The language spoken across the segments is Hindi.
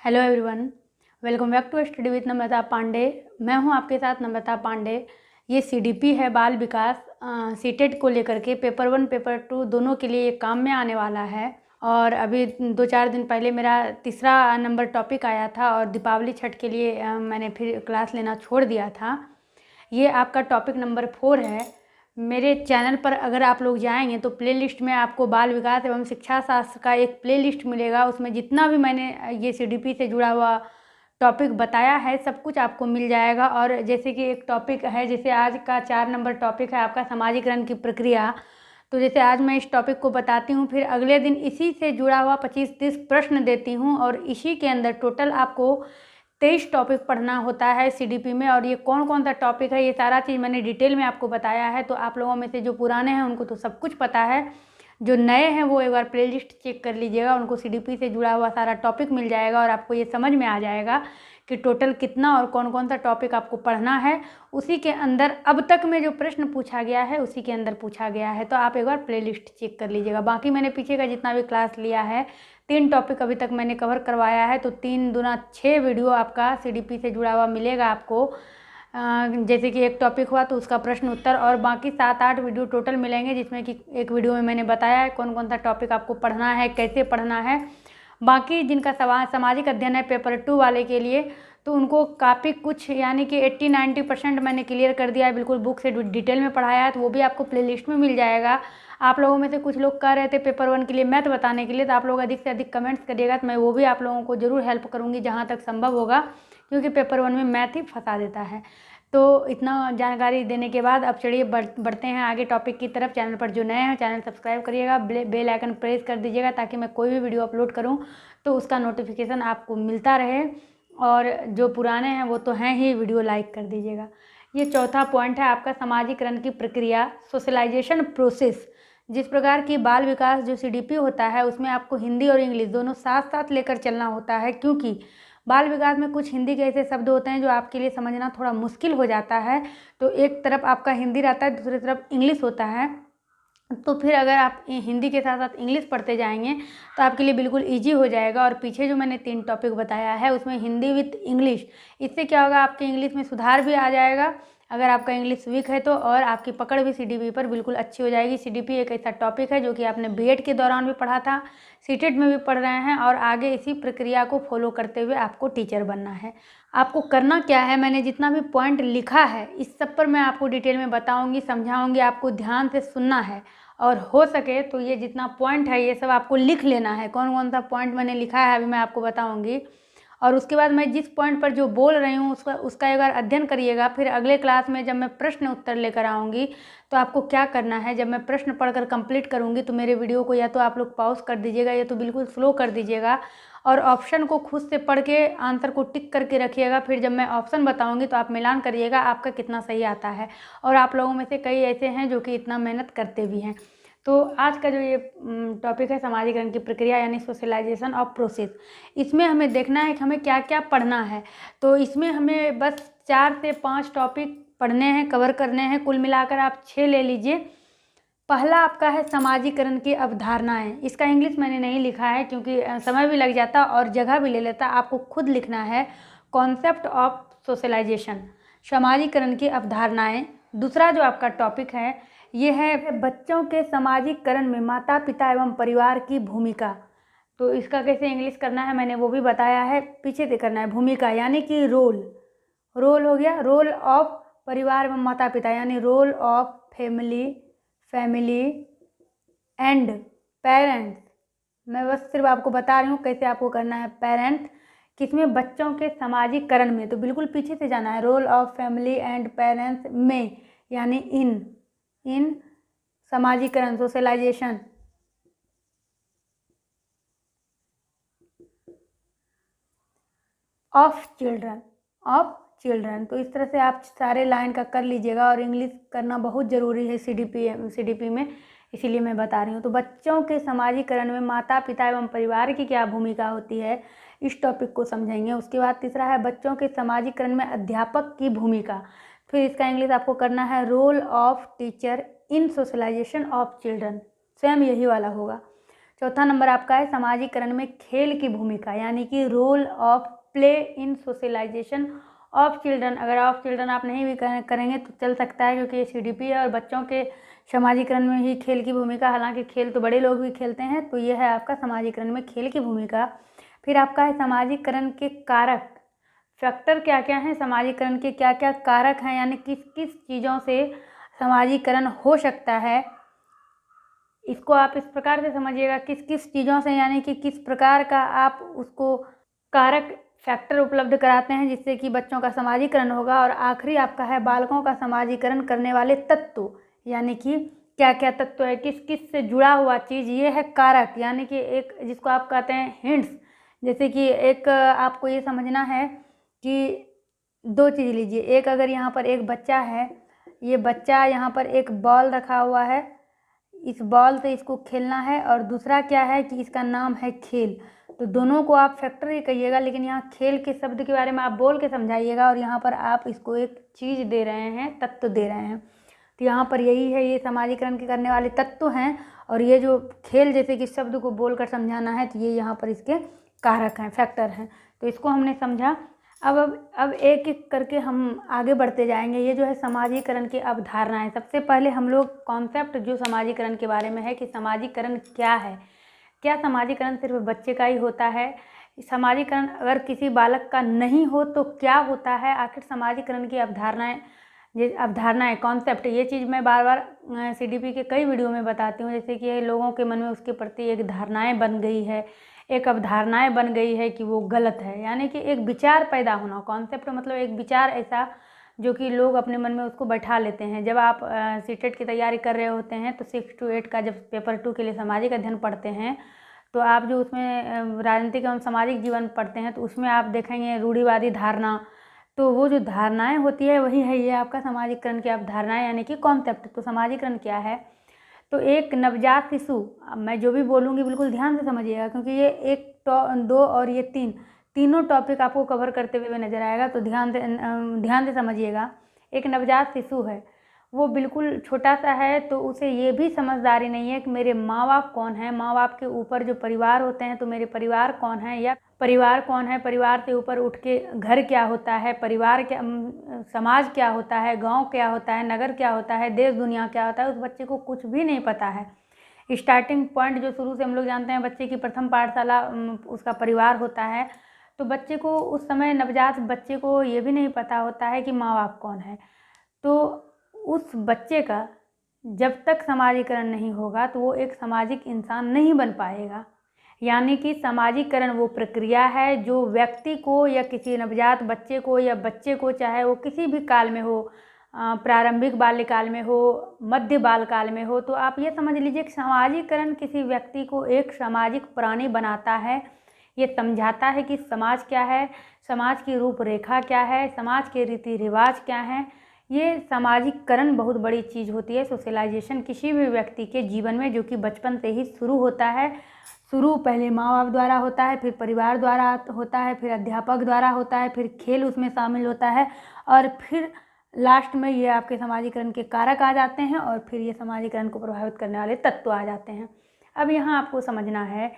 Hello everyone, welcome back to study with Namrata Pandey. मैं हूं आपके साथ नम्रता पांडे। ये सीडीपी है, बाल विकास सीटेट को लेकर के पेपर 1 पेपर 2 दोनों के लिए ये काम में आने वाला है। और अभी 2-4 दिन पहले मेरा तीसरा नंबर टॉपिक आया था और दीपावली छठ के लिए मैंने फिर क्लास लेना छोड़ दिया था। ये आपका टॉपिक नंबर 4 है। मेरे चैनल पर अगर आप लोग जाएंगे तो प्लेलिस्ट में आपको बाल विकास एवं शिक्षा शास्त्र का एक प्लेलिस्ट मिलेगा। उसमें जितना भी मैंने ये सीडीपी से जुड़ा हुआ टॉपिक बताया है सब कुछ आपको मिल जाएगा। और जैसे कि एक टॉपिक है, जैसे आज का 4 नंबर टॉपिक है आपका समाजीकरण की प्रक्रिया। तो जैसे आज मैं इस टॉपिक को बताती हूँ, फिर अगले दिन इसी से जुड़ा हुआ 25-30 प्रश्न देती हूँ और इसी के अंदर टोटल आपको 23 टॉपिक पढ़ना होता है सीडीपी में। और ये कौन कौन सा टॉपिक है ये सारा चीज़ मैंने डिटेल में आपको बताया है। तो आप लोगों में से जो पुराने हैं उनको तो सब कुछ पता है, जो नए हैं वो एक बार प्लेलिस्ट चेक कर लीजिएगा, उनको सीडीपी से जुड़ा हुआ सारा टॉपिक मिल जाएगा और आपको ये समझ में आ जाएगा कि टोटल कितना और कौन कौन सा टॉपिक आपको पढ़ना है। उसी के अंदर अब तक में जो प्रश्न पूछा गया है उसी के अंदर पूछा गया है, तो आप एक बार प्लेलिस्ट चेक कर लीजिएगा। बाकी मैंने पीछे का जितना भी क्लास लिया है 3 टॉपिक अभी तक मैंने कवर करवाया है, तो 3 दूना 6 वीडियो आपका सीडीपी से जुड़ा हुआ मिलेगा आपको। जैसे कि एक टॉपिक हुआ तो उसका प्रश्न उत्तर और बाकी 7-8 वीडियो टोटल मिलेंगे, जिसमें कि एक वीडियो में मैंने बताया है कौन कौन सा टॉपिक आपको पढ़ना है, कैसे पढ़ना है। बाकी जिनका सामाजिक अध्ययन है पेपर 2 वाले के लिए, तो उनको काफ़ी कुछ यानी कि 80-90% मैंने क्लियर कर दिया है, बिल्कुल बुक से डिटेल में पढ़ाया है, तो वो भी आपको प्लेलिस्ट में मिल जाएगा। आप लोगों में से कुछ लोग कह रहे थे पेपर 1 के लिए मैथ बताने के लिए, तो आप लोग अधिक से अधिक कमेंट्स करिएगा, तो मैं वो भी आप लोगों को ज़रूर हेल्प करूँगी जहाँ तक संभव होगा, क्योंकि पेपर 1 में मैथ ही फंसा देता है। तो इतना जानकारी देने के बाद अब चलिए बढ़ते हैं आगे टॉपिक की तरफ। चैनल पर जो नए हैं चैनल सब्सक्राइब करिएगा, बेल आइकन प्रेस कर दीजिएगा ताकि मैं कोई भी वीडियो अपलोड करूं तो उसका नोटिफिकेशन आपको मिलता रहे। और जो पुराने हैं वो तो हैं ही, वीडियो लाइक कर दीजिएगा। ये चौथा पॉइंट है आपका समाजीकरण की प्रक्रिया, सोशलाइजेशन प्रोसेस। जिस प्रकार की बाल विकास जो सीडीपी होता है उसमें आपको हिंदी और इंग्लिश दोनों साथ साथ लेकर चलना होता है, क्योंकि बाल विकास में कुछ हिंदी के ऐसे शब्द होते हैं जो आपके लिए समझना थोड़ा मुश्किल हो जाता है। तो एक तरफ आपका हिंदी रहता है, दूसरी तरफ इंग्लिश होता है। तो फिर अगर आप हिंदी के साथ साथ इंग्लिश पढ़ते जाएंगे तो आपके लिए बिल्कुल इजी हो जाएगा। और पीछे जो मैंने 3 टॉपिक बताया है उसमें हिंदी विथ इंग्लिश, इससे क्या होगा आपके इंग्लिश में सुधार भी आ जाएगा अगर आपका इंग्लिश वीक है तो, और आपकी पकड़ भी सीडीपी पर बिल्कुल अच्छी हो जाएगी। सीडीपी एक ऐसा टॉपिक है जो कि आपने बीएड के दौरान भी पढ़ा था, सीटेट में भी पढ़ रहे हैं, और आगे इसी प्रक्रिया को फॉलो करते हुए आपको टीचर बनना है। आपको करना क्या है, मैंने जितना भी पॉइंट लिखा है इस सब पर मैं आपको डिटेल में बताऊंगी, समझाऊंगी, आपको ध्यान से सुनना है। और हो सके तो ये जितना पॉइंट है ये सब आपको लिख लेना है, कौन कौन सा पॉइंट मैंने लिखा है अभी मैं आपको बताऊंगी। और उसके बाद मैं जिस पॉइंट पर जो बोल रही हूँ उसका एक बार अध्ययन करिएगा। फिर अगले क्लास में जब मैं प्रश्न उत्तर लेकर आऊँगी तो आपको क्या करना है, जब मैं प्रश्न पढ़कर कंप्लीट करूँगी तो मेरे वीडियो को या तो आप लोग पॉज कर दीजिएगा या तो बिल्कुल स्लो कर दीजिएगा, और ऑप्शन को खुद से पढ़ के आंसर को टिक करके रखिएगा। फिर जब मैं ऑप्शन बताऊँगी तो आप मिलान करिएगा आपका कितना सही आता है। और आप लोगों में से कई ऐसे हैं जो कि इतना मेहनत करते भी हैं। तो आज का जो ये टॉपिक है समाजीकरण की प्रक्रिया यानी सोशलाइजेशन ऑफ प्रोसेस, इसमें हमें देखना है कि हमें क्या क्या पढ़ना है। तो इसमें हमें बस 4 से 5 टॉपिक पढ़ने हैं, कवर करने हैं, कुल मिलाकर आप 6 ले लीजिए। पहला आपका है समाजीकरण की अवधारणाएं। इसका इंग्लिश मैंने नहीं लिखा है क्योंकि समय भी लग जाता और जगह भी ले लेता, आपको खुद लिखना है। कॉन्सेप्ट ऑफ सोशलाइजेशन, समाजीकरण की अवधारणाएं। दूसरा जो आपका टॉपिक है ये है बच्चों के समाजीकरण में माता पिता एवं परिवार की भूमिका। तो इसका कैसे इंग्लिश करना है मैंने वो भी बताया है, पीछे से करना है। भूमिका यानी कि रोल, रोल हो गया, रोल ऑफ परिवार एवं माता पिता यानी role of family and parents. मैं बस सिर्फ आपको बता रही हूँ कैसे आपको करना है पेरेंट, किसमें, बच्चों के समाजीकरण में। तो बिल्कुल पीछे से जाना है, role of family and parents में यानी इन समाजीकरण, सोशलाइजेशन। Of children. तो इस तरह से आप सारे लाइन का कर लीजिएगा, और इंग्लिश करना बहुत ज़रूरी है सीडीपी में, इसीलिए मैं बता रही हूँ। तो बच्चों के समाजीकरण में माता पिता एवं परिवार की क्या भूमिका होती है, इस टॉपिक को समझेंगे। उसके बाद तीसरा है बच्चों के समाजीकरण में अध्यापक की भूमिका। फिर इसका इंग्लिश आपको करना है role of teacher in socialization of children, same यही वाला होगा। चौथा नंबर आपका है समाजीकरण में खेल की भूमिका, यानी कि role of play in socialization of children. अगर ऑफ चिल्ड्रन आप नहीं भी करेंगे तो चल सकता है, क्योंकि ये CDP है और बच्चों के समाजीकरण में ही खेल की भूमिका, हालांकि खेल तो बड़े लोग भी खेलते हैं। तो ये है आपका समाजीकरण में खेल की भूमिका। फिर आपका है समाजीकरण के कारक, फैक्टर क्या क्या हैं, समाजीकरण के क्या क्या कारक हैं, यानी किस किस चीज़ों से समाजीकरण हो सकता है। इसको आप इस प्रकार से समझिएगा, किस किस चीज़ों से, यानी कि किस प्रकार का आप उसको कारक फैक्टर उपलब्ध कराते हैं जिससे कि बच्चों का समाजीकरण होगा। और आखिरी आपका है बालकों का समाजीकरण करने वाले तत्व, यानी कि क्या क्या तत्व है, किस किस से जुड़ा हुआ चीज़, ये है कारक, यानी कि एक जिसको आप कहते हैं हिंट्स। जैसे कि एक आपको ये समझना है कि दो चीज़ लीजिए, एक अगर यहाँ पर एक बच्चा है, ये बच्चा यहाँ पर एक बॉल रखा हुआ है, इस बॉल से इसको खेलना है, और दूसरा क्या है कि इसका नाम है खेल। तो दोनों को आप फैक्टर ही कहिएगा, लेकिन यहाँ खेल के शब्द के बारे में आप बोल के समझाइएगा, और यहाँ पर आप इसको एक चीज़ दे रहे हैं, तत्व दे रहे हैं। तो यहाँ पर यही है, ये समाजीकरण के करने वाले तत्व हैं, और ये जो खेल जैसे कि शब्द को बोलकर समझाना है, तो ये यहाँ पर इसके कारक हैं, फैक्टर हैं। तो इसको हमने समझा। अब एक एक करके हम आगे बढ़ते जाएंगे। ये जो है समाजीकरण की अवधारणाएं। सबसे पहले हम लोग कॉन्सेप्ट जो समाजीकरण के बारे में है कि समाजीकरण क्या है। क्या समाजीकरण सिर्फ बच्चे का ही होता है? समाजीकरण अगर किसी बालक का नहीं हो तो क्या होता है? आखिर समाजीकरण की अवधारणाएं कॉन्सेप्ट, ये चीज़ मैं बार बार CDP के कई वीडियो में बताती हूँ। जैसे कि लोगों के मन में उसके प्रति एक धारणाएं बन गई है, एक अवधारणाएं बन गई है कि वो गलत है, यानी कि एक विचार पैदा होना। कॉन्सेप्ट मतलब एक विचार ऐसा जो कि लोग अपने मन में उसको बैठा लेते हैं। जब आप CTET की तैयारी कर रहे होते हैं तो 6 to 8 का जब पेपर 2 के लिए सामाजिक अध्ययन पढ़ते हैं, तो आप जो उसमें राजनीतिक एवं सामाजिक जीवन पढ़ते हैं, तो उसमें आप देखेंगे रूढ़िवादी धारणा। तो वो जो धारणाएं होती है वही है ये आपका समाजीकरण की अवधारणाएं, यानी कि कॉन्सेप्ट। तो समाजीकरण क्या है? तो एक नवजात शिशु, मैं जो भी बोलूँगी बिल्कुल ध्यान से समझिएगा, क्योंकि ये 1, 2 और ये तीनों टॉपिक आपको कवर करते हुए नजर आएगा, तो ध्यान से समझिएगा। एक नवजात शिशु है, वो बिल्कुल छोटा सा है, तो उसे ये भी समझदारी नहीं है कि मेरे माँ बाप कौन है, माँ बाप के ऊपर जो परिवार होते हैं तो मेरे परिवार कौन है, या परिवार कौन है, परिवार से ऊपर उठ के घर क्या होता है, परिवार क्या, समाज क्या होता है, गांव क्या होता है, नगर क्या होता है, देश दुनिया क्या होता है। उस बच्चे को कुछ भी नहीं पता है। स्टार्टिंग पॉइंट जो शुरू से हम लोग जानते हैं, बच्चे की प्रथम पाठशाला उसका परिवार होता है। तो बच्चे को उस समय, नवजात बच्चे को ये भी नहीं पता होता है कि माँ बाप कौन है। तो उस बच्चे का जब तक समाजीकरण नहीं होगा तो वो एक सामाजिक इंसान नहीं बन पाएगा। यानी कि समाजीकरण वो प्रक्रिया है जो व्यक्ति को या किसी नवजात बच्चे को या बच्चे को, चाहे वो किसी भी काल में हो, प्रारंभिक बाल्यकाल में हो, मध्य बालकाल में हो, तो आप ये समझ लीजिए कि समाजीकरण किसी व्यक्ति को एक सामाजिक प्राणी बनाता है। ये समझाता है कि समाज क्या है, समाज की रूपरेखा क्या है, समाज के रीति रिवाज क्या हैं। ये सामाजिकरण बहुत बड़ी चीज़ होती है। सोशलाइजेशन किसी भी व्यक्ति के जीवन में, जो कि बचपन से ही शुरू होता है। शुरू पहले माँ बाप द्वारा होता है, फिर परिवार द्वारा होता है, फिर अध्यापक द्वारा होता है, फिर खेल उसमें शामिल होता है, और फिर लास्ट में ये आपके समाजीकरण के कारक आ जाते हैं, और फिर ये समाजीकरण को प्रभावित करने वाले तत्व आ जाते हैं। अब यहाँ आपको समझना है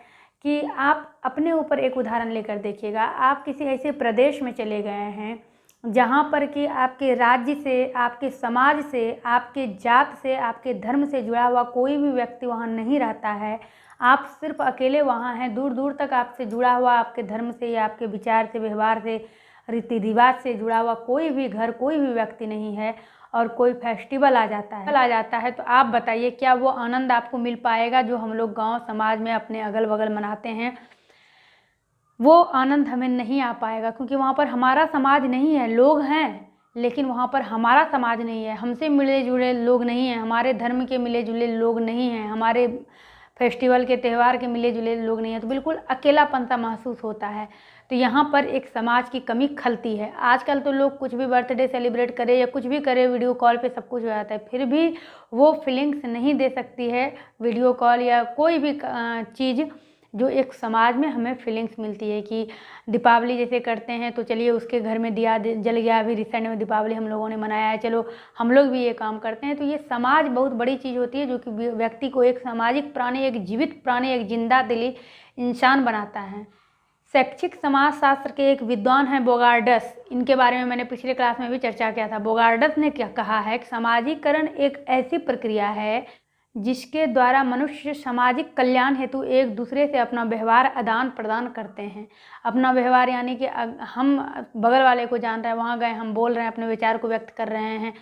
कि आप अपने ऊपर एक उदाहरण लेकर देखिएगा। आप किसी ऐसे प्रदेश में चले गए हैं जहाँ पर कि आपके राज्य से, आपके समाज से, आपके जात से, आपके धर्म से जुड़ा हुआ कोई भी व्यक्ति वहाँ नहीं रहता है। आप सिर्फ अकेले वहाँ हैं। दूर दूर तक आपसे जुड़ा हुआ, आपके धर्म से या आपके विचार से, व्यवहार से, रीति रिवाज से जुड़ा हुआ कोई भी घर, कोई भी व्यक्ति नहीं है, और कोई फेस्टिवल आ जाता है तो आप बताइए क्या वो आनंद आपको मिल पाएगा जो हम लोग गांव समाज में अपने अगल बगल मनाते हैं? वो आनंद हमें नहीं आ पाएगा, क्योंकि वहाँ पर हमारा समाज नहीं है। लोग हैं लेकिन वहाँ पर हमारा समाज नहीं है, हमसे मिले जुले लोग नहीं हैं, हमारे धर्म के मिले जुले लोग नहीं हैं, हमारे फेस्टिवल के, त्यौहार के मिले जुले लोग नहीं हैं। तो बिल्कुल अकेलापन सा महसूस होता है। तो यहाँ पर एक समाज की कमी खलती है। आजकल तो लोग कुछ भी बर्थडे सेलिब्रेट करे या कुछ भी करे, वीडियो कॉल पे सब कुछ हो जाता है, फिर भी वो फीलिंग्स नहीं दे सकती है वीडियो कॉल या कोई भी चीज़ जो एक समाज में हमें फीलिंग्स मिलती है कि दीपावली जैसे करते हैं तो चलिए उसके घर में दिया जल गया, अभी रिसेंट में दीपावली हम लोगों ने मनाया है, चलो हम लोग भी ये काम करते हैं। तो ये समाज बहुत बड़ी चीज़ होती है जो कि व्यक्ति को एक सामाजिक प्राणी, एक जीवित प्राणी, एक जिंदा दिली इंसान बनाता है। शैक्षिक समाजशास्त्र के एक विद्वान हैं बोगार्डस, इनके बारे में मैंने पिछले क्लास में भी चर्चा किया था। बोगार्डस ने क्या कहा है कि सामाजिकरण एक ऐसी प्रक्रिया है जिसके द्वारा मनुष्य सामाजिक कल्याण हेतु एक दूसरे से अपना व्यवहार आदान प्रदान करते हैं। अपना व्यवहार यानी कि हम बगल वाले को जान रहे हैं, वहाँ गए, हम बोल रहे हैं, अपने विचार को व्यक्त कर रहे हैं।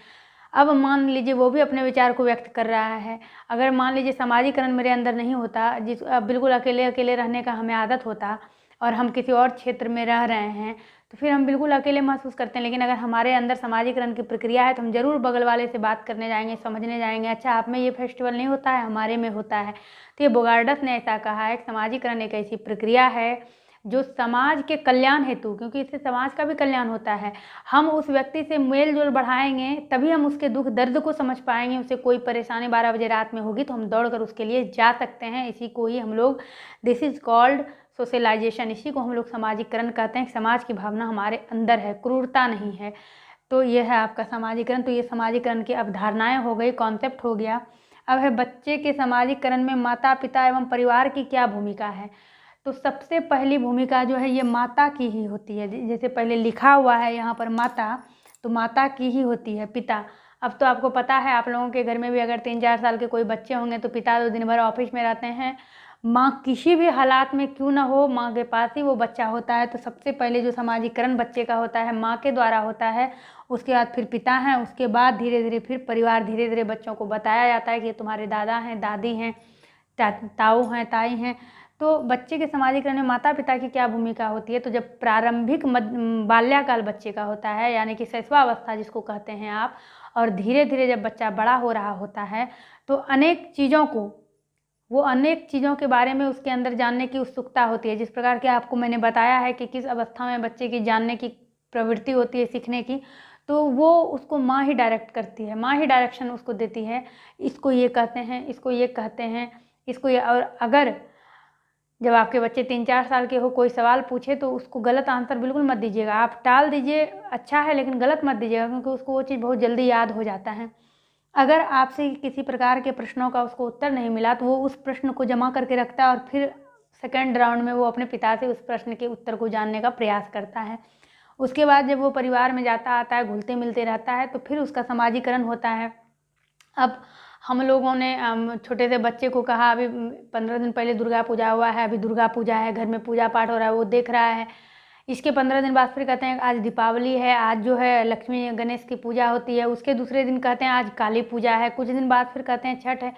अब मान लीजिए वो भी अपने विचार को व्यक्त कर रहा है। अगर मान लीजिए समाजीकरण मेरे अंदर नहीं होता, बिल्कुल अकेले अकेले रहने का हमें आदत होता और हम किसी और क्षेत्र में रह रहे हैं तो फिर हम बिल्कुल अकेले महसूस करते हैं। लेकिन अगर हमारे अंदर समाजीकरण की प्रक्रिया है तो हम ज़रूर बगल वाले से बात करने जाएंगे, समझने जाएंगे, अच्छा आप में ये फेस्टिवल नहीं होता है, हमारे में होता है। तो ये बोगार्डस ने ऐसा कहा है कि समाजीकरण एक ऐसी प्रक्रिया है जो समाज के कल्याण हेतु, क्योंकि इससे समाज का भी कल्याण होता है, हम उस व्यक्ति से मेल जोल बढ़ाएंगे तभी हम उसके दुख दर्द को समझ पाएंगे। उसे कोई परेशानी 12 बजे रात में होगी तो हम दौड़ कर उसके लिए जा सकते हैं। इसी को ही हम लोग, दिस इज़ कॉल्ड सोशलाइजेशन, इसी को हम लोग सामाजिकरण कहते हैं। समाज की भावना हमारे अंदर है, क्रूरता नहीं है। तो ये है आपका सामाजिकरण। तो ये सामाजिकरण की अवधारणाएं हो गई, कॉन्सेप्ट हो गया। अब है बच्चे के सामाजिकरण में माता पिता एवं परिवार की क्या भूमिका है। तो सबसे पहली भूमिका जो है ये माता की ही होती है। जैसे पहले लिखा हुआ है यहाँ पर माता, तो माता की ही होती है। पिता, अब तो आपको पता है, आप लोगों के घर में भी अगर 3-4 साल के कोई बच्चे होंगे तो पिता तो दिन भर ऑफिस में रहते हैं, माँ किसी भी हालात में क्यों ना हो माँ के पास ही वो बच्चा होता है। तो सबसे पहले जो सामाजिकरण बच्चे का होता है माँ के द्वारा होता है, उसके बाद फिर पिता हैं, उसके बाद धीरे धीरे फिर परिवार, धीरे धीरे बच्चों को बताया जाता है कि ये तुम्हारे दादा हैं, दादी हैं, ताऊ हैं, ताई हैं। तो बच्चे के सामाजिकरण में माता पिता की क्या भूमिका होती है। तो जब प्रारंभिक बाल्यकाल बच्चे का होता है, यानी कि शैशवावस्था जिसको कहते हैं आप, और धीरे धीरे जब बच्चा बड़ा हो रहा होता है तो अनेक चीज़ों के बारे में उसके अंदर जानने की उत्सुकता होती है। जिस प्रकार के आपको मैंने बताया है कि किस अवस्था में बच्चे की जानने की प्रवृत्ति होती है, सीखने की, तो वो उसको माँ ही डायरेक्ट करती है, माँ ही डायरेक्शन उसको देती है। इसको ये कहते हैं, इसको ये कहते हैं, इसको ये। और अगर जब आपके बच्चे 3-4 साल के हो, कोई सवाल पूछे तो उसको गलत आंसर बिल्कुल मत दीजिएगा। आप टाल दीजिए, अच्छा है, लेकिन गलत मत दीजिएगा, क्योंकि उसको वो चीज़ बहुत जल्दी याद हो जाता है। अगर आपसे किसी प्रकार के प्रश्नों का उसको उत्तर नहीं मिला तो वो उस प्रश्न को जमा करके रखता है और फिर सेकंड राउंड में वो अपने पिता से उस प्रश्न के उत्तर को जानने का प्रयास करता है। उसके बाद जब वो परिवार में जाता आता है, घुलते मिलते रहता है, तो फिर उसका सामाजिकरण होता है। अब हम लोगों ने छोटे से बच्चे को कहा, अभी 15 दिन पहले दुर्गा पूजा हुआ है, अभी दुर्गा पूजा है, घर में पूजा पाठ हो रहा है, वो देख रहा है। इसके 15 दिन बाद फिर कहते हैं आज दीपावली है, आज जो है लक्ष्मी गणेश की पूजा होती है। उसके दूसरे दिन कहते हैं आज काली पूजा है, कुछ दिन बाद फिर कहते हैं छठ है।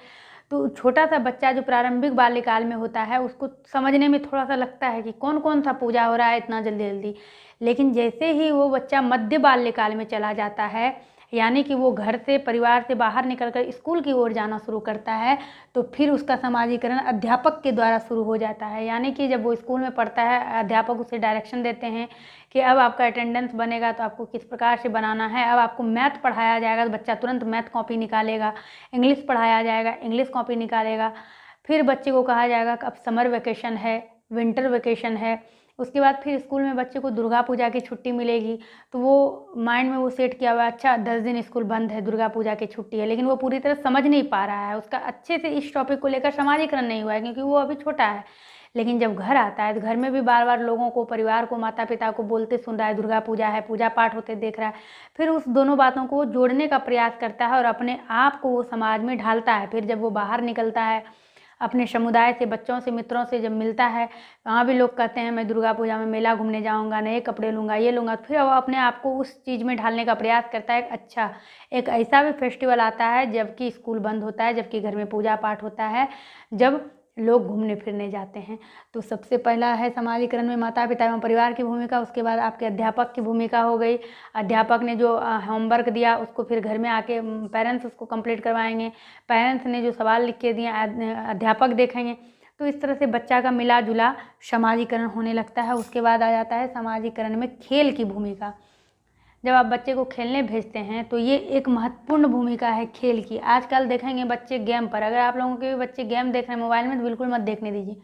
तो छोटा सा बच्चा जो प्रारंभिक बाल्यकाल में होता है उसको समझने में थोड़ा सा लगता है कि कौन कौन सा पूजा हो रहा है इतना जल्दी जल्दी। लेकिन जैसे ही वो बच्चा मध्य बाल्यकाल में चला जाता है, यानी कि वो घर से, परिवार से बाहर निकलकर स्कूल की ओर जाना शुरू करता है, तो फिर उसका सामाजिकरण अध्यापक के द्वारा शुरू हो जाता है। यानी कि जब वो स्कूल में पढ़ता है, अध्यापक उसे डायरेक्शन देते हैं कि अब आपका अटेंडेंस बनेगा तो आपको किस प्रकार से बनाना है। अब आपको मैथ पढ़ाया जाएगा तो बच्चा तुरंत मैथ कॉपी निकालेगा, इंग्लिश पढ़ाया जाएगा, इंग्लिश कॉपी निकालेगा। फिर बच्चे को कहा जाएगा कि अब समर वेकेशन है, विंटर वेकेशन है। उसके बाद फिर स्कूल में बच्चे को दुर्गा पूजा की छुट्टी मिलेगी, तो वो माइंड में वो सेट किया हुआ है, अच्छा 10 दिन स्कूल बंद है, दुर्गा पूजा की छुट्टी है। लेकिन वो पूरी तरह समझ नहीं पा रहा है, उसका अच्छे से इस टॉपिक को लेकर सामाजिकरण नहीं हुआ है, क्योंकि वो अभी छोटा है। लेकिन जब घर आता है तो घर में भी बार बार लोगों को, परिवार को, माता पिता को बोलते सुन रहा है, दुर्गा पूजा है, पूजा पाठ होते देख रहा है, फिर उस दोनों बातों को जोड़ने का प्रयास करता है और अपने आप को वो समाज में ढालता है। फिर जब वो बाहर निकलता है, अपने समुदाय से, बच्चों से, मित्रों से जब मिलता है, वहाँ भी लोग कहते हैं मैं दुर्गा पूजा में मेला घूमने जाऊँगा, नए कपड़े लूँगा, ये लूँगा, फिर वो अपने आप को उस चीज़ में ढालने का प्रयास करता है। अच्छा, एक ऐसा भी फेस्टिवल आता है जबकि स्कूल बंद होता है, जबकि घर में पूजा पाठ होता है, जब लोग घूमने फिरने जाते हैं। तो सबसे पहला है समाजीकरण में माता पिता एवं परिवार की भूमिका। उसके बाद आपके अध्यापक की भूमिका हो गई। अध्यापक ने जो होमवर्क दिया उसको फिर घर में आके पेरेंट्स उसको कंप्लीट करवाएंगे। पेरेंट्स ने जो सवाल लिख के दिए अध्यापक देखेंगे। तो इस तरह से बच्चा का मिला जुला समाजीकरण होने लगता है। उसके बाद आ जाता है समाजीकरण में खेल की भूमिका। जब आप बच्चे को खेलने भेजते हैं तो ये एक महत्वपूर्ण भूमिका है खेल की। आजकल देखेंगे बच्चे गेम पर, अगर आप लोगों के भी बच्चे गेम देख रहे हैं मोबाइल में तो बिल्कुल मत देखने दीजिए।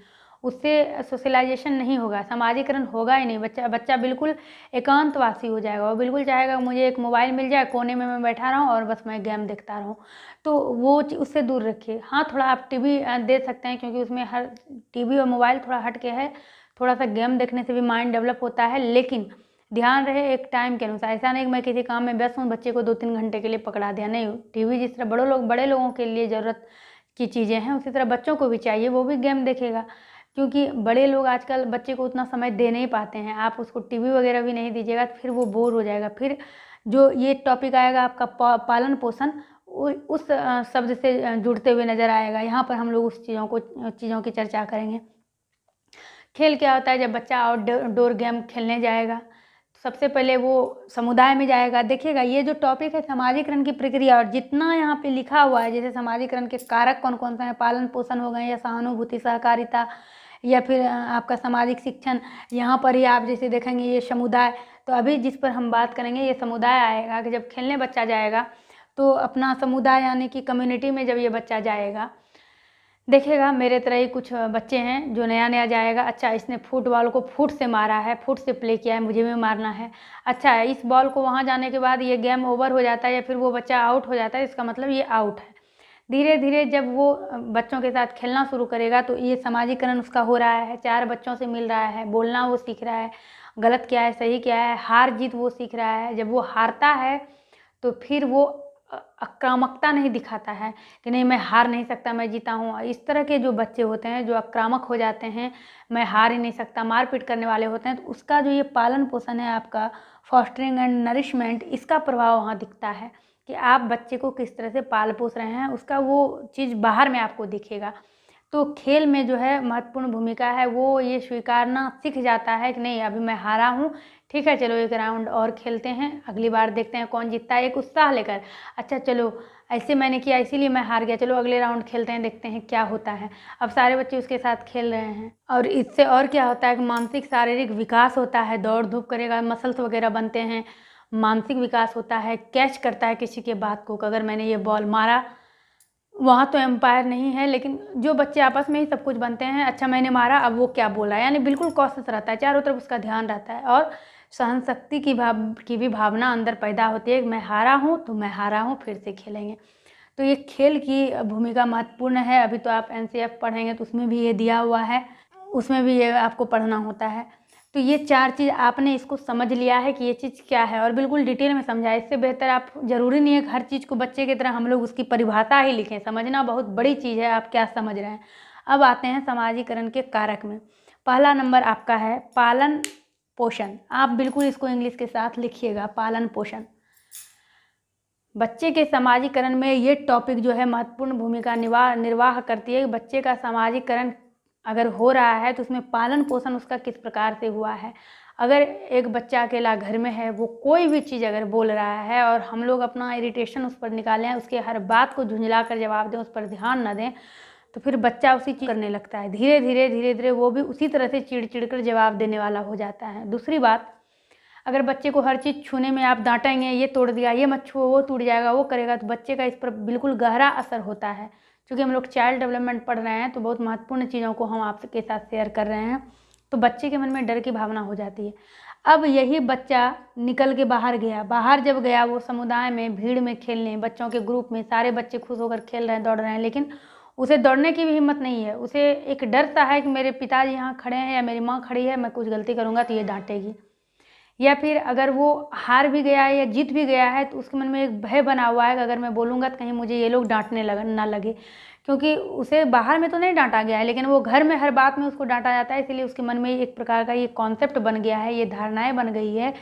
उससे सोशलाइजेशन नहीं होगा, समाजीकरण होगा ही नहीं। बच्चा बिल्कुल एकांतवासी हो जाएगा। वो बिल्कुल चाहेगा मुझे एक मोबाइल मिल जाए, कोने में मैं बैठा रहूँ और बस मैं गेम देखता रहूँ। तो वो उससे दूर रखिए। हाँ, थोड़ा आप टीवी दे सकते हैं, क्योंकि उसमें हर टीवी और मोबाइल थोड़ा हट के है। थोड़ा सा गेम देखने से भी माइंड डेवलप होता है, लेकिन ध्यान रहे एक टाइम के अनुसार। ऐसा नहीं कि मैं किसी काम में व्यस्त हूँ, बच्चे को 2-3 घंटे के लिए पकड़ा दिया। नहीं, टीवी जिस तरह बड़े लोगों के लिए ज़रूरत की चीज़ें हैं, उसी तरह बच्चों को भी चाहिए, वो भी गेम देखेगा। क्योंकि बड़े लोग आजकल बच्चे को उतना समय दे नहीं पाते हैं। आप उसको टीवी वगैरह भी नहीं दीजिएगा तो फिर वो बोर हो जाएगा। फिर जो ये टॉपिक आएगा आपका पालन पोषण, उस शब्द से जुड़ते हुए नज़र आएगा। यहाँ पर हम लोग उस चीज़ों की चर्चा करेंगे। खेल क्या होता है? जब बच्चा आउटडोर गेम खेलने जाएगा, सबसे पहले वो समुदाय में जाएगा। देखिएगा, ये जो टॉपिक है समाजीकरण की प्रक्रिया, और जितना यहाँ पे लिखा हुआ है, जैसे समाजीकरण के कारक कौन कौन से हैं, पालन पोषण हो गए, या सहानुभूति, सहकारिता, या फिर आपका सामाजिक शिक्षण। यहाँ पर ही आप जैसे देखेंगे ये समुदाय। तो अभी जिस पर हम बात करेंगे ये समुदाय आएगा कि जब खेलने बच्चा जाएगा तो अपना समुदाय यानी कि कम्युनिटी में जब ये बच्चा जाएगा, देखिएगा मेरे तरह ही कुछ बच्चे हैं जो नया जाएगा। अच्छा, इसने फुटबॉल को फुट से मारा है, फुट से प्ले किया है, मुझे भी मारना है। अच्छा, इस बॉल को वहाँ जाने के बाद ये गेम ओवर हो जाता है या फिर वो बच्चा आउट हो जाता है, इसका मतलब ये आउट है। धीरे धीरे जब वो बच्चों के साथ खेलना शुरू करेगा तो ये समाजीकरण उसका हो रहा है, 4 बच्चों से मिल रहा है, बोलना वो सीख रहा है, गलत क्या है सही क्या है, हार जीत वो सीख रहा है। जब वो हारता है तो फिर वो आक्रामकता नहीं दिखाता है कि नहीं मैं हार नहीं सकता, मैं जीता हूँ। इस तरह के जो बच्चे होते हैं जो आक्रामक हो जाते हैं, मैं हार ही नहीं सकता, मारपीट करने वाले होते हैं, तो उसका जो ये पालन पोषण है आपका, फॉस्टरिंग एंड नरिशमेंट, इसका प्रभाव वहाँ दिखता है कि आप बच्चे को किस तरह से पाल पोस रहे हैं। उसका वो चीज़ बाहर में आपको दिखेगा। तो खेल में जो है महत्वपूर्ण भूमिका है, वो ये स्वीकारना सीख जाता है कि नहीं अभी मैं हारा हूँ, ठीक है चलो एक राउंड और खेलते हैं, अगली बार देखते हैं कौन जीतता है, एक उत्साह लेकर। अच्छा चलो ऐसे मैंने किया इसीलिए मैं हार गया, चलो अगले राउंड खेलते हैं, देखते हैं क्या होता है। अब सारे बच्चे उसके साथ खेल रहे हैं और इससे और क्या होता है कि मानसिक शारीरिक विकास होता है, दौड़ धूप करेगा, मसल्स वगैरह बनते हैं, मानसिक विकास होता है, कैच करता है किसी के बात को। अगर मैंने ये बॉल मारा, वहाँ तो एम्पायर नहीं है, लेकिन जो बच्चे आपस में ही सब कुछ बनते हैं, अच्छा मैंने मारा अब वो क्या बोला, यानी बिल्कुल कॉन्शियस रहता है, चारों तरफ उसका ध्यान रहता है। और सहन शक्ति की भी भावना अंदर पैदा होती है कि मैं हारा हूँ तो मैं हारा हूँ, फिर से खेलेंगे। तो ये खेल की भूमिका महत्वपूर्ण है। अभी तो आप NCF पढ़ेंगे तो उसमें भी ये दिया हुआ है, उसमें भी ये आपको पढ़ना होता है। तो ये 4 चीज़ आपने इसको समझ लिया है कि ये चीज़ क्या है और बिल्कुल डिटेल में समझा है। इससे बेहतर आप, ज़रूरी नहीं है कि हर चीज़ को बच्चे की तरह हम लोग उसकी परिभाषा ही लिखें, समझना बहुत बड़ी चीज़ है, आप क्या समझ रहे हैं। अब आते हैं समाजीकरण के कारक में। पहला नंबर आपका है पालन पोषण। आप बिल्कुल इसको इंग्लिश के साथ लिखिएगा, पालन पोषण। बच्चे के समाजीकरण में ये टॉपिक जो है महत्वपूर्ण भूमिका निर्वाह करती है। बच्चे का समाजीकरण अगर हो रहा है तो उसमें पालन पोषण उसका किस प्रकार से हुआ है। अगर एक बच्चा अकेला घर में है, वो कोई भी चीज़ अगर बोल रहा है और हम लोग अपना इरिटेशन उस पर निकालें, उसके हर बात को झुंझला कर जवाब दें, उस पर ध्यान न दें, तो फिर बच्चा उसी चीज़ करने लगता है। धीरे धीरे वो भी उसी तरह से चिड़ कर जवाब देने वाला हो जाता है। दूसरी बात, अगर बच्चे को हर चीज़ छूने में आप डांटेंगे, ये तोड़ दिया, ये मत छुओ, वो टूट जाएगा, वो करेगा, तो बच्चे का इस पर बिल्कुल गहरा असर होता है। क्योंकि हम लोग चाइल्ड डेवलपमेंट पढ़ रहे हैं तो बहुत महत्वपूर्ण चीज़ों को हम आपके साथ शेयर कर रहे हैं, तो बच्चे के मन में डर की भावना हो जाती है। अब यही बच्चा निकल के बाहर गया, बाहर जब गया वो समुदाय में भीड़ में खेलने, बच्चों के ग्रुप में सारे बच्चे खुश होकर खेल रहे हैं, दौड़ रहे हैं, लेकिन उसे दौड़ने की भी हिम्मत नहीं है। उसे एक डर सा है कि मेरे पिताजी यहाँ खड़े हैं या मेरी माँ खड़ी है, मैं कुछ गलती करूँगा तो ये डांटेगी। या फिर अगर वो हार भी गया है या जीत भी गया है तो उसके मन में एक भय बना हुआ है कि अगर मैं बोलूँगा तो कहीं मुझे ये लोग डांटने ना लगे। क्योंकि उसे बाहर में तो नहीं डांटा गया है, लेकिन वो घर में हर बात में उसको डांटा जाता है, इसलिए उसके मन में एक प्रकार का ये कॉन्सेप्ट बन गया है, ये धारणाएं बन गई है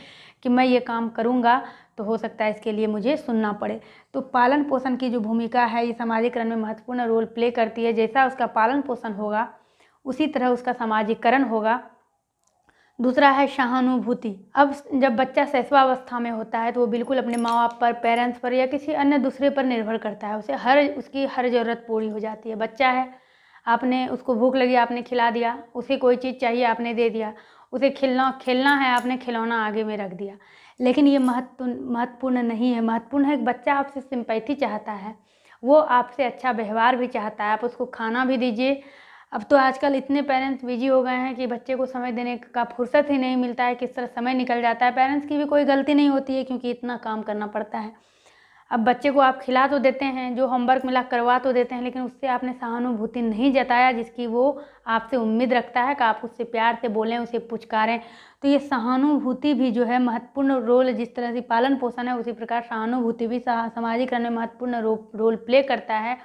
कि मैं ये काम करूँगा तो हो सकता है इसके लिए मुझे सुनना पड़े। तो पालन पोषण की जो भूमिका है ये समाजीकरण में महत्वपूर्ण रोल प्ले करती है। जैसा उसका पालन पोषण होगा उसी तरह उसका समाजीकरण होगा। दूसरा है सहानुभूति। अब जब बच्चा शैशवावस्था में होता है तो वो बिल्कुल अपने माँ बाप पर, पेरेंट्स पर या किसी अन्य दूसरे पर निर्भर करता है। उसकी हर ज़रूरत पूरी हो जाती है। बच्चा है, आपने उसको भूख लगी, आपने खिला दिया, उसे कोई चीज़ चाहिए, आपने दे दिया, उसे खेलना है, आपने खिलौना आगे में रख दिया। लेकिन ये महत्वपूर्ण नहीं है। महत्वपूर्ण है कि बच्चा आपसे सिंपैथी चाहता है, वो आपसे अच्छा व्यवहार भी चाहता है। आप उसको खाना भी दीजिए, अब तो आजकल इतने पेरेंट्स बिजी हो गए हैं कि बच्चे को समय देने का फुर्सत ही नहीं मिलता है, किस तरह समय निकल जाता है। पेरेंट्स की भी कोई गलती नहीं होती है क्योंकि इतना काम करना पड़ता है। अब बच्चे को आप खिला तो देते हैं, जो होमवर्क मिला करवा तो देते हैं, लेकिन उससे आपने सहानुभूति नहीं जताया जिसकी वो आपसे उम्मीद रखता है कि आप उससे प्यार से बोलें, उसे पुचकारें। तो ये सहानुभूति भी जो है महत्वपूर्ण रोल, जिस तरह से पालन पोषण है उसी प्रकार सहानुभूति भी सामाजिकरण में महत्वपूर्ण रोल प्ले करता है।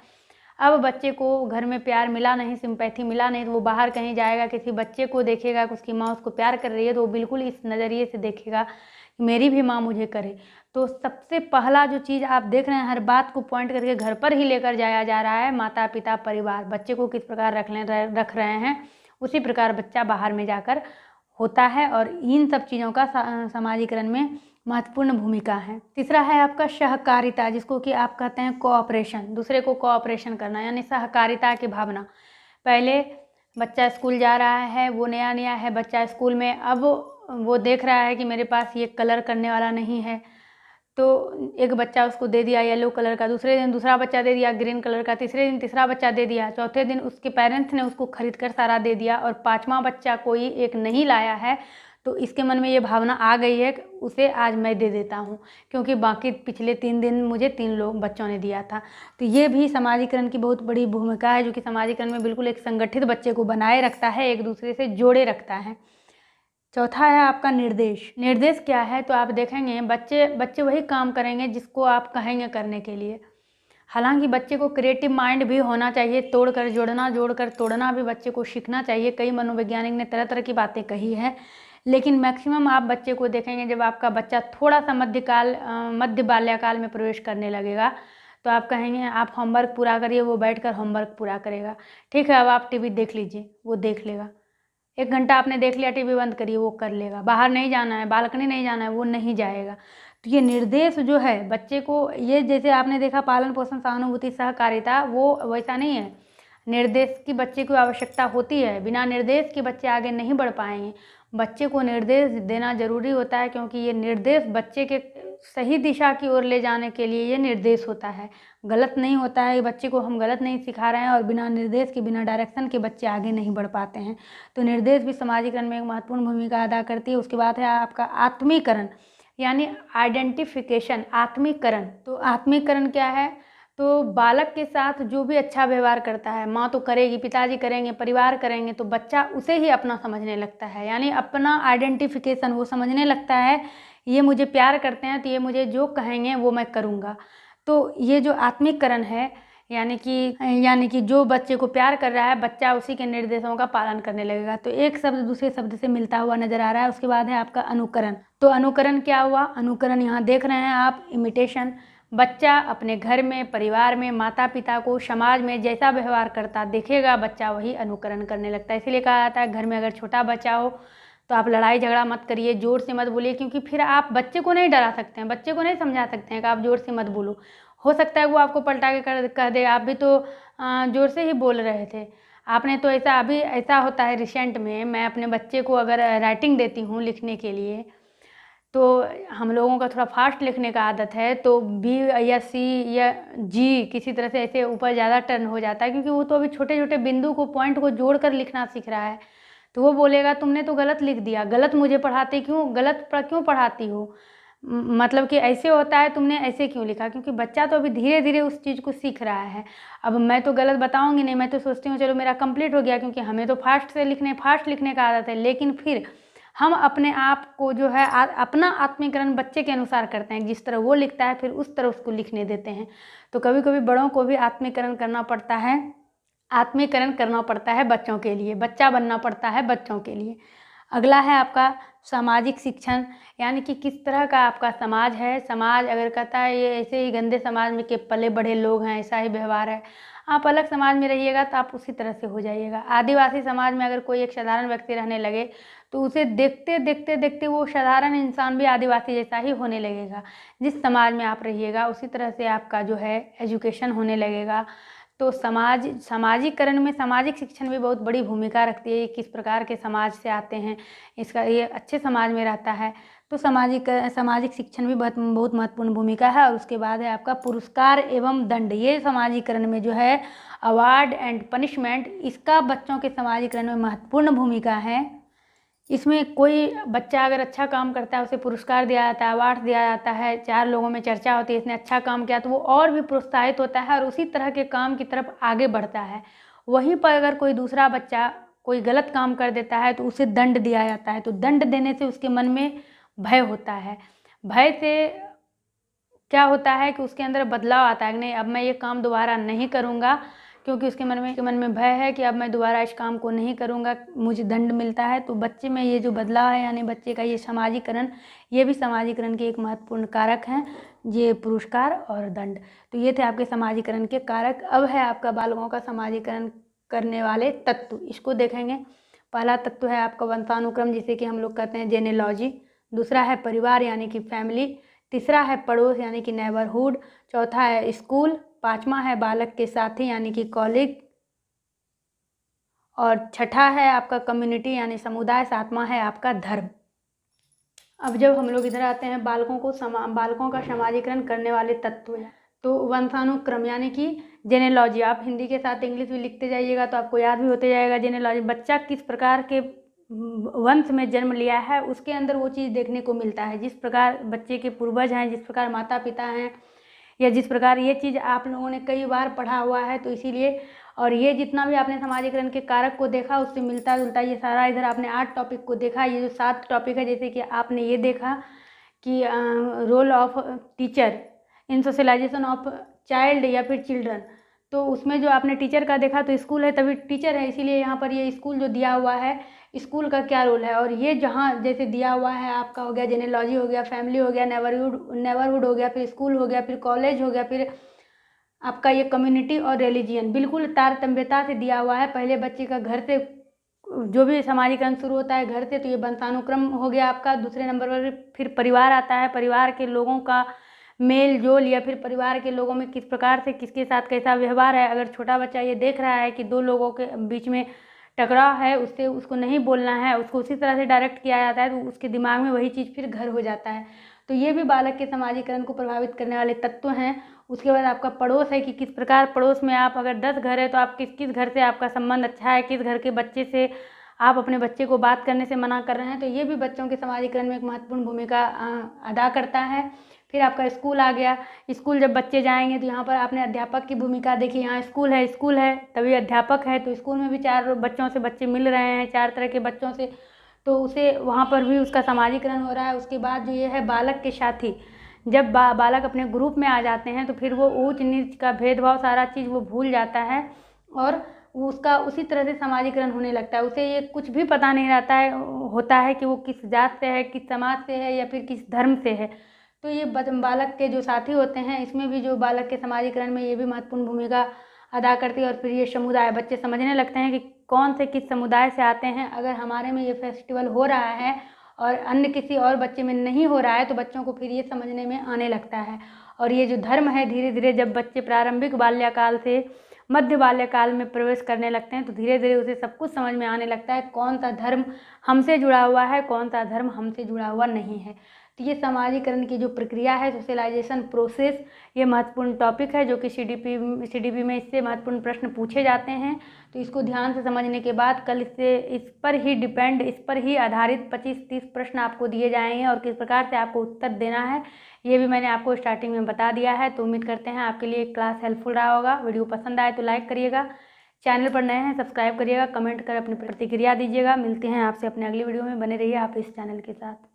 अब बच्चे को घर में प्यार मिला नहीं, सिंपैथी मिला नहीं, तो वो बाहर कहीं जाएगा, किसी बच्चे को देखेगा कि उसकी माँ उसको प्यार कर रही है, तो वो बिल्कुल इस नज़रिए से देखेगा कि मेरी भी माँ मुझे करे। तो सबसे पहला जो चीज़ आप देख रहे हैं, हर बात को पॉइंट करके घर पर ही लेकर जाया जा रहा है। माता पिता परिवार बच्चे को किस प्रकार रख रहे हैं, उसी प्रकार बच्चा बाहर में जाकर होता है। और इन सब चीज़ों का समाजीकरण में महत्वपूर्ण भूमिका है। तीसरा है आपका सहकारिता, जिसको कि आप कहते हैं कोऑपरेशन, दूसरे को कोऑपरेशन करना, यानी सहकारिता की भावना। पहले बच्चा स्कूल जा रहा है, वो नया नया है बच्चा स्कूल में, अब वो देख रहा है कि मेरे पास ये कलर करने वाला नहीं है, तो एक बच्चा उसको दे दिया येलो कलर का, दूसरे दिन दूसरा बच्चा दे दिया ग्रीन कलर का, तीसरे दिन तीसरा बच्चा दे दिया, चौथे दिन उसके पेरेंट्स ने उसको खरीद कर सारा दे दिया, और पांचवा बच्चा कोई एक नहीं लाया है, तो इसके मन में ये भावना आ गई है कि उसे आज मैं दे देता हूँ, क्योंकि बाकी पिछले 3 दिन मुझे 3 लोग बच्चों ने दिया था। तो ये भी समाजीकरण की बहुत बड़ी भूमिका है, जो कि समाजीकरण में बिल्कुल एक संगठित बच्चे को बनाए रखता है, एक दूसरे से जोड़े रखता है। चौथा है आपका निर्देश। निर्देश क्या है, तो आप देखेंगे बच्चे वही काम करेंगे जिसको आप कहेंगे करने के लिए। हालांकि बच्चे को क्रिएटिव माइंड भी होना चाहिए, तोड़कर जोड़ना, जोड़कर तोड़ना भी बच्चे को सीखना चाहिए। कई मनोवैज्ञानिक ने तरह तरह की बातें कही है, लेकिन मैक्सिमम आप बच्चे को देखेंगे जब आपका बच्चा थोड़ा सा मध्य बाल्यकाल में प्रवेश करने लगेगा, तो आप कहेंगे आप होमवर्क पूरा करिए, वो बैठकर होमवर्क पूरा करेगा। ठीक है, अब आप टीवी देख लीजिए, वो देख लेगा। 1 घंटा आपने देख लिया, टीवी बंद करिए, वो कर लेगा। बाहर नहीं जाना है, बालकनी नहीं जाना है, वो नहीं जाएगा। तो ये निर्देश जो है बच्चे को, ये जैसे आपने देखा पालन पोषण सहानुभूति सहकारिता, वो वैसा नहीं है। निर्देश की बच्चे को आवश्यकता होती है, बिना निर्देश के बच्चे आगे नहीं बढ़ पाएंगे। बच्चे को निर्देश देना जरूरी होता है, क्योंकि ये निर्देश बच्चे के सही दिशा की ओर ले जाने के लिए ये निर्देश होता है। गलत नहीं होता है, बच्चे को हम गलत नहीं सिखा रहे हैं, और बिना निर्देश के, बिना डायरेक्शन के बच्चे आगे नहीं बढ़ पाते हैं। तो निर्देश भी समाजीकरण में एक महत्वपूर्ण भूमिका अदा करती है। उसके बाद है आपका आत्मीकरण, यानी आइडेंटिफिकेशन, आत्मीकरण। तो आत्मीकरण क्या है, तो बालक के साथ जो भी अच्छा व्यवहार करता है, माँ तो करेगी, पिताजी करेंगे, परिवार करेंगे, तो बच्चा उसे ही अपना समझने लगता है, यानी अपना आइडेंटिफिकेशन वो समझने लगता है। ये मुझे प्यार करते हैं तो ये मुझे जो कहेंगे वो मैं करूँगा। तो ये जो आत्मीकरण है, यानी कि जो बच्चे को प्यार कर रहा है, बच्चा उसी के निर्देशों का पालन करने लगेगा। तो एक शब्द दूसरे शब्द से मिलता हुआ नजर आ रहा है। उसके बाद है आपका अनुकरण। तो अनुकरण क्या हुआ, अनुकरण यहाँ देख रहे हैं आप, इमिटेशन। बच्चा अपने घर में, परिवार में, माता पिता को, समाज में जैसा व्यवहार करता देखेगा, बच्चा वही अनुकरण करने लगता है। इसीलिए कहा जाता है घर में अगर छोटा बच्चा हो तो आप लड़ाई झगड़ा मत करिए, जोर से मत बोलिए, क्योंकि फिर आप बच्चे को नहीं डरा सकते हैं, बच्चे को नहीं समझा सकते हैं कि आप जोर से मत बोलो। हो सकता है वो आपको पलटा के कह दे आप भी तो जोर से ही बोल रहे थे, आपने तो ऐसा। अभी ऐसा होता है, रिसेंट में मैं अपने बच्चे को अगर राइटिंग देती हूँ लिखने के लिए, तो हम लोगों का थोड़ा फास्ट लिखने का आदत है, तो बी या सी या जी किसी तरह से ऐसे ऊपर ज़्यादा टर्न हो जाता है, क्योंकि वो तो अभी छोटे छोटे बिंदु को, पॉइंट को जोड़कर लिखना सीख रहा है। तो वो बोलेगा तुमने तो गलत लिख दिया, गलत मुझे पढ़ाते क्यों, क्यों पढ़ाती हो, मतलब कि ऐसे होता है, तुमने ऐसे क्यों लिखा, क्योंकि बच्चा तो अभी धीरे धीरे उस चीज़ को सीख रहा है। अब मैं तो गलत बताऊंगी नहीं, मैं तो सोचती हूँ चलो मेरा कंप्लीट हो गया, क्योंकि हमें तो फास्ट लिखने का आदत है। लेकिन फिर हम अपने आप को जो है अपना आत्मीकरण बच्चे के अनुसार करते हैं, जिस तरह वो लिखता है फिर उस तरह उसको लिखने देते हैं। तो कभी कभी बड़ों को भी आत्मीकरण करना पड़ता है बच्चों के लिए, बच्चा बनना पड़ता है बच्चों के लिए। अगला है आपका सामाजिक शिक्षण, यानी कि किस तरह का आपका समाज है। समाज अगर कहता है ये ऐसे ही गंदे समाज में के पले बढ़े लोग हैं, ऐसा ही व्यवहार है, आप अलग समाज में रहिएगा तो आप उसी तरह से हो जाइएगा। आदिवासी समाज में अगर कोई एक साधारण व्यक्ति रहने लगे तो उसे देखते देखते देखते वो साधारण इंसान भी आदिवासी जैसा ही होने लगेगा। जिस समाज में आप रहिएगा उसी तरह से आपका जो है एजुकेशन होने लगेगा। तो सामाजिकरण में सामाजिक शिक्षण भी बहुत बड़ी भूमिका रखती है। ये किस प्रकार के समाज से आते हैं, इसका ये अच्छे समाज में रहता है, तो सामाजिक शिक्षण भी बहुत महत्वपूर्ण भूमिका है। और उसके बाद है आपका पुरस्कार एवं दंड। ये सामाजिकरण में जो है अवार्ड एंड पनिशमेंट, इसका बच्चों के सामाजिकरण में महत्वपूर्ण भूमिका है। इसमें कोई बच्चा अगर अच्छा काम करता है उसे पुरस्कार दिया जाता है, अवार्ड दिया जाता है, 4 लोगों में चर्चा होती है इसने अच्छा काम किया तो वो और भी प्रोत्साहित होता है और उसी तरह के काम की तरफ आगे बढ़ता है। वहीं पर अगर कोई दूसरा बच्चा कोई गलत काम कर देता है तो उसे दंड दिया जाता है। तो दंड देने से उसके मन में भय होता है। भय से क्या होता है कि उसके अंदर बदलाव आता है कि नहीं, अब मैं ये काम दोबारा नहीं करूँगा, क्योंकि उसके मन में भय है कि अब मैं दोबारा इस काम को नहीं करूँगा, मुझे दंड मिलता है। तो बच्चे में ये जो बदलाव है, यानी बच्चे का ये सामाजिकरण, ये भी सामाजिकरण के एक महत्वपूर्ण कारक हैं, ये पुरस्कार और दंड। तो ये थे आपके सामाजिकरण के कारक। अब है आपका बालकों का सामाजिकरण करने वाले तत्व, इसको देखेंगे। पहला तत्व है आपका वंशानुक्रम, जिसे कि हम लोग कहते हैं जेनेलॉजी। दूसरा है परिवार यानी कि फैमिली। तीसरा है पड़ोस यानी कि नेबरहुड। चौथा है स्कूल। पांचवा है बालक के साथी यानी कि कॉलीग। और छठा है आपका कम्युनिटी यानी समुदाय। सातवां है आपका धर्म। अब जब हम लोग इधर आते हैं बालकों का समाजीकरण करने वाले तत्व, तो वंशानुक्रम यानी कि जेनेलॉजी, आप हिंदी के साथ इंग्लिश भी लिखते जाइएगा तो आपको याद भी होते जाएगा। जेनेलॉजी, बच्चा किस प्रकार के वंश में जन्म लिया है उसके अंदर वो चीज़ देखने को मिलता है। जिस प्रकार बच्चे के पूर्वज हैं, जिस प्रकार माता पिता हैं, या जिस प्रकार ये चीज़ आप लोगों ने कई बार पढ़ा हुआ है, तो इसीलिए, और ये जितना भी आपने सामाजिकरण के कारक को देखा उससे मिलता जुलता ये सारा, इधर आपने 8 टॉपिक को देखा। ये जो 7 टॉपिक है, जैसे कि आपने ये देखा कि role of teacher in socialization of child या फिर चिल्ड्रन, तो उसमें जो आपने टीचर का देखा तो स्कूल है तभी टीचर है, इसीलिए यहाँ पर ये स्कूल जो दिया हुआ है, स्कूल का क्या रोल है। और ये जहाँ जैसे दिया हुआ है आपका हो गया जेनेलॉजी, हो गया फैमिली, हो गया नेबरहुड हो गया, फिर स्कूल हो गया, फिर कॉलेज हो गया, फिर आपका ये कम्युनिटी और रिलीजियन, बिल्कुल तारतम्यता से दिया हुआ है। पहले बच्चे का घर से जो भी सामाजिकरण शुरू होता है घर से, तो ये वंशानुक्रम हो गया आपका। दूसरे नंबर पर फिर परिवार आता है, परिवार के लोगों का मेल जोल, या फिर परिवार के लोगों में किस प्रकार से किसके साथ कैसा व्यवहार है। अगर छोटा बच्चा ये देख रहा है कि 2 लोगों के बीच में टकराव है, उससे उसको नहीं बोलना है, उसको उसी तरह से डायरेक्ट किया जाता है, तो उसके दिमाग में वही चीज़ फिर घर हो जाता है। तो ये भी बालक के सामाजिकरण को प्रभावित करने वाले तत्व हैं। उसके बाद आपका पड़ोस है कि किस प्रकार पड़ोस में आप अगर 10 घर है तो आप किस घर से आपका संबंध अच्छा है, किस घर के बच्चे से आप अपने बच्चे को बात करने से मना कर रहे हैं। तो ये भी बच्चों के सामाजिकरण में एक महत्वपूर्ण भूमिका अदा करता है। फिर आपका स्कूल आ गया। स्कूल जब बच्चे जाएंगे तो यहाँ पर आपने अध्यापक की भूमिका देखी। यहाँ स्कूल है तभी अध्यापक है, तो स्कूल में भी 4 बच्चों से बच्चे मिल रहे हैं, 4 तरह के बच्चों से, तो उसे वहाँ पर भी उसका सामाजिकरण हो रहा है। उसके बाद जो ये है बालक के साथी, जब बालक अपने ग्रुप में आ जाते हैं तो फिर वो ऊंच नीच का भेदभाव सारा चीज़ वो भूल जाता है और उसका उसी तरह से सामाजिकरण होने लगता है। उसे ये कुछ भी पता नहीं रहता होता है कि वो किस जात से है, किस समाज से है, या फिर किस धर्म से है। तो ये बालक के जो साथी होते हैं, इसमें भी जो बालक के सामाजिकरण में ये भी महत्वपूर्ण भूमिका अदा करती है। और फिर ये समुदाय, बच्चे समझने लगते हैं कि कौन से किस समुदाय से आते हैं। अगर हमारे में ये फेस्टिवल हो रहा है और अन्य किसी और बच्चे में नहीं हो रहा है, तो बच्चों को फिर ये समझने में आने लगता है। और ये जो धर्म है, धीरे धीरे जब बच्चे प्रारंभिक बाल्यकाल से मध्य बाल्यकाल में प्रवेश करने लगते हैं, तो धीरे धीरे उसे सब कुछ समझ में आने लगता है, कौन सा धर्म हमसे जुड़ा हुआ है, कौन सा धर्म हमसे जुड़ा हुआ नहीं है। तो ये सामाजिकरण की जो प्रक्रिया है, सोशलाइजेशन प्रोसेस, ये महत्वपूर्ण टॉपिक है जो कि सीडीपी में इससे महत्वपूर्ण प्रश्न पूछे जाते हैं। तो इसको ध्यान से समझने के बाद कल इस पर ही आधारित 25-30 प्रश्न आपको दिए जाएंगे और किस प्रकार से आपको उत्तर देना है, ये भी मैंने आपको स्टार्टिंग में बता दिया है। तो उम्मीद करते हैं आपके लिए क्लास हेल्पफुल रहा होगा। वीडियो पसंद आए तो लाइक करिएगा, चैनल पर नए हैं सब्सक्राइब करिएगा, कमेंट कर अपनी प्रतिक्रिया दीजिएगा। मिलते हैं आपसे अपने अगली वीडियो में, बने रहिए आप इस चैनल के साथ।